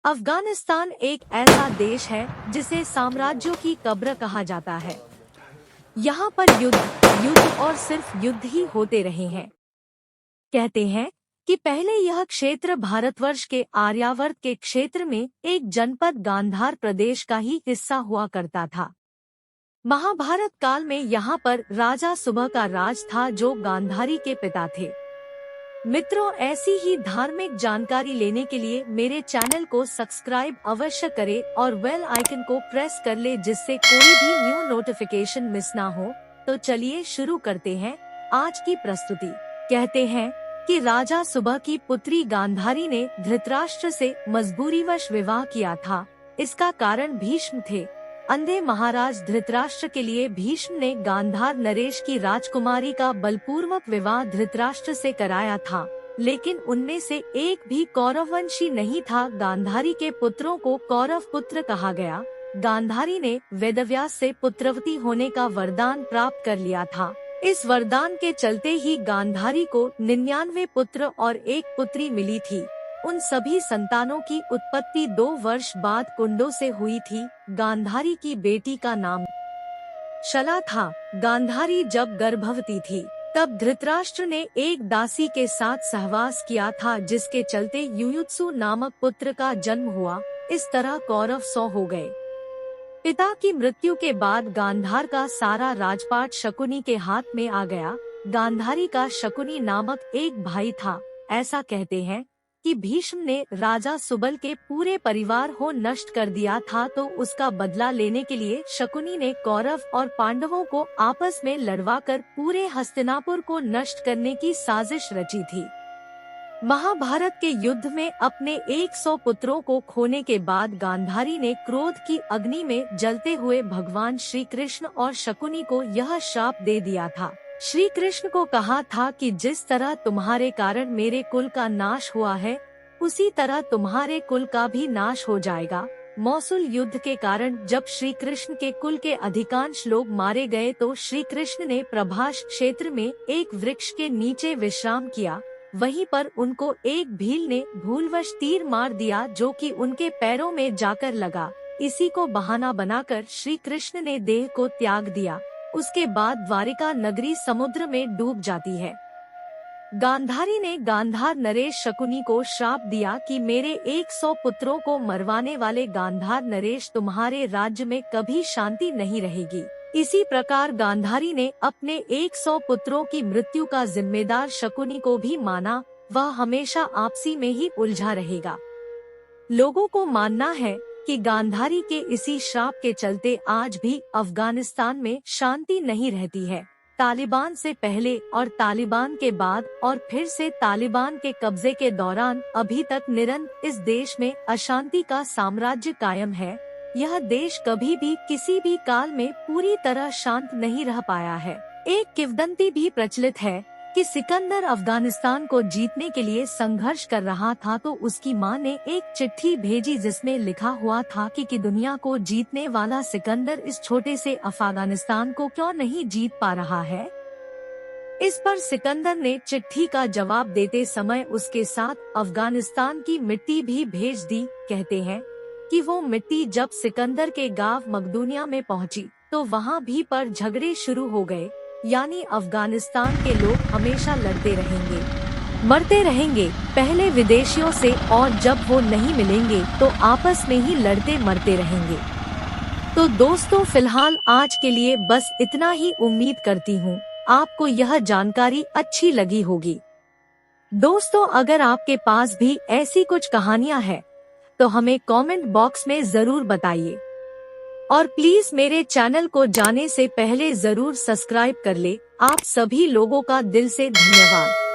अफगानिस्तान एक ऐसा देश है जिसे साम्राज्यों की कब्र कहा जाता है। यहाँ पर युद्ध और सिर्फ युद्ध ही होते रहे हैं। कहते हैं कि पहले यह क्षेत्र भारतवर्ष के आर्यावर्त के क्षेत्र में एक जनपद गांधार प्रदेश का ही हिस्सा हुआ करता था। महाभारत काल में यहाँ पर राजा सुबह का राज था, जो गांधारी के पिता थे। मित्रों, ऐसी ही धार्मिक जानकारी लेने के लिए मेरे चैनल को सब्सक्राइब अवश्य करें और बेल आइकन को प्रेस कर ले, जिससे कोई भी न्यू नोटिफिकेशन मिस ना हो। तो चलिए शुरू करते हैं आज की प्रस्तुति। कहते हैं कि राजा सुबह की पुत्री गांधारी ने धृतराष्ट्र से मजबूरीवश विवाह किया था। इसका कारण भीष्म थे। अंधे महाराज धृतराष्ट्र के लिए भीष्म ने गांधार नरेश की राजकुमारी का बलपूर्वक विवाह धृतराष्ट्र से कराया था, लेकिन उनमें से एक भी कौरववंशी नहीं था। गांधारी के पुत्रों को कौरव पुत्र कहा गया। गांधारी ने वेदव्यास से पुत्रवती होने का वरदान प्राप्त कर लिया था। इस वरदान के चलते ही गांधारी को 99 पुत्र और एक पुत्री मिली थी। उन सभी संतानों की उत्पत्ति 2 वर्ष बाद कुंडों से हुई थी। गांधारी की बेटी का नाम शला था। गांधारी जब गर्भवती थी तब धृतराष्ट्र ने एक दासी के साथ सहवास किया था, जिसके चलते युयुत्सु नामक पुत्र का जन्म हुआ। इस तरह कौरव 100 हो गए। पिता की मृत्यु के बाद गांधार का सारा राजपाट शकुनी के हाथ में आ गया। गांधारी का शकुनी नामक एक भाई था। ऐसा कहते हैं कि भीष्म ने राजा सुबल के पूरे परिवार को नष्ट कर दिया था, तो उसका बदला लेने के लिए शकुनी ने कौरव और पांडवों को आपस में लड़वाकर पूरे हस्तिनापुर को नष्ट करने की साजिश रची थी। महाभारत के युद्ध में अपने 100 पुत्रों को खोने के बाद गांधारी ने क्रोध की अग्नि में जलते हुए भगवान श्री कृष्ण और शकुनी को यह श्राप दे दिया था। श्री कृष्ण को कहा था कि जिस तरह तुम्हारे कारण मेरे कुल का नाश हुआ है, उसी तरह तुम्हारे कुल का भी नाश हो जाएगा। मौसूल युद्ध के कारण जब श्री कृष्ण के कुल के अधिकांश लोग मारे गए, तो श्री कृष्ण ने प्रभास क्षेत्र में एक वृक्ष के नीचे विश्राम किया। वहीं पर उनको एक भील ने भूलवश तीर मार दिया, जो कि उनके पैरों में जाकर लगा। इसी को बहाना बनाकर श्री कृष्ण ने देह को त्याग दिया। उसके बाद द्वारिका नगरी समुद्र में डूब जाती है। गांधारी ने गांधार नरेश शकुनी को श्राप दिया कि मेरे 100 पुत्रों को मरवाने वाले गांधार नरेश, तुम्हारे राज्य में कभी शांति नहीं रहेगी। इसी प्रकार गांधारी ने अपने 100 पुत्रों की मृत्यु का जिम्मेदार शकुनी को भी माना। वह हमेशा आपसी में ही उलझा रहेगा। लोगों को मानना है कि गांधारी के इसी श्राप के चलते आज भी अफगानिस्तान में शांति नहीं रहती है। तालिबान से पहले और तालिबान के बाद और फिर से तालिबान के कब्जे के दौरान अभी तक निरंतर इस देश में अशांति का साम्राज्य कायम है। यह देश कभी भी किसी भी काल में पूरी तरह शांत नहीं रह पाया है। एक किंवदंती भी प्रचलित है कि सिकंदर अफगानिस्तान को जीतने के लिए संघर्ष कर रहा था, तो उसकी मां ने एक चिट्ठी भेजी जिसमें लिखा हुआ था कि दुनिया को जीतने वाला सिकंदर इस छोटे से अफगानिस्तान को क्यों नहीं जीत पा रहा है। इस पर सिकंदर ने चिट्ठी का जवाब देते समय उसके साथ अफगानिस्तान की मिट्टी भी भेज दी। कहते हैं कि वो मिट्टी जब सिकंदर के गांव मकदूनिया में पहुंची, तो वहाँ भी पर झगड़े शुरू हो गए। यानी अफगानिस्तान के लोग हमेशा लड़ते रहेंगे, मरते रहेंगे, पहले विदेशियों से, और जब वो नहीं मिलेंगे तो आपस में ही लड़ते मरते रहेंगे। तो दोस्तों, फिलहाल आज के लिए बस इतना ही। उम्मीद करती हूँ आपको यह जानकारी अच्छी लगी होगी। दोस्तों, अगर आपके पास भी ऐसी कुछ कहानियाँ हैं तो हमें कमेंट बॉक्स में जरूर बताइए, और प्लीज मेरे चैनल को जाने से पहले जरूर सब्सक्राइब कर ले। आप सभी लोगों का दिल से धन्यवाद।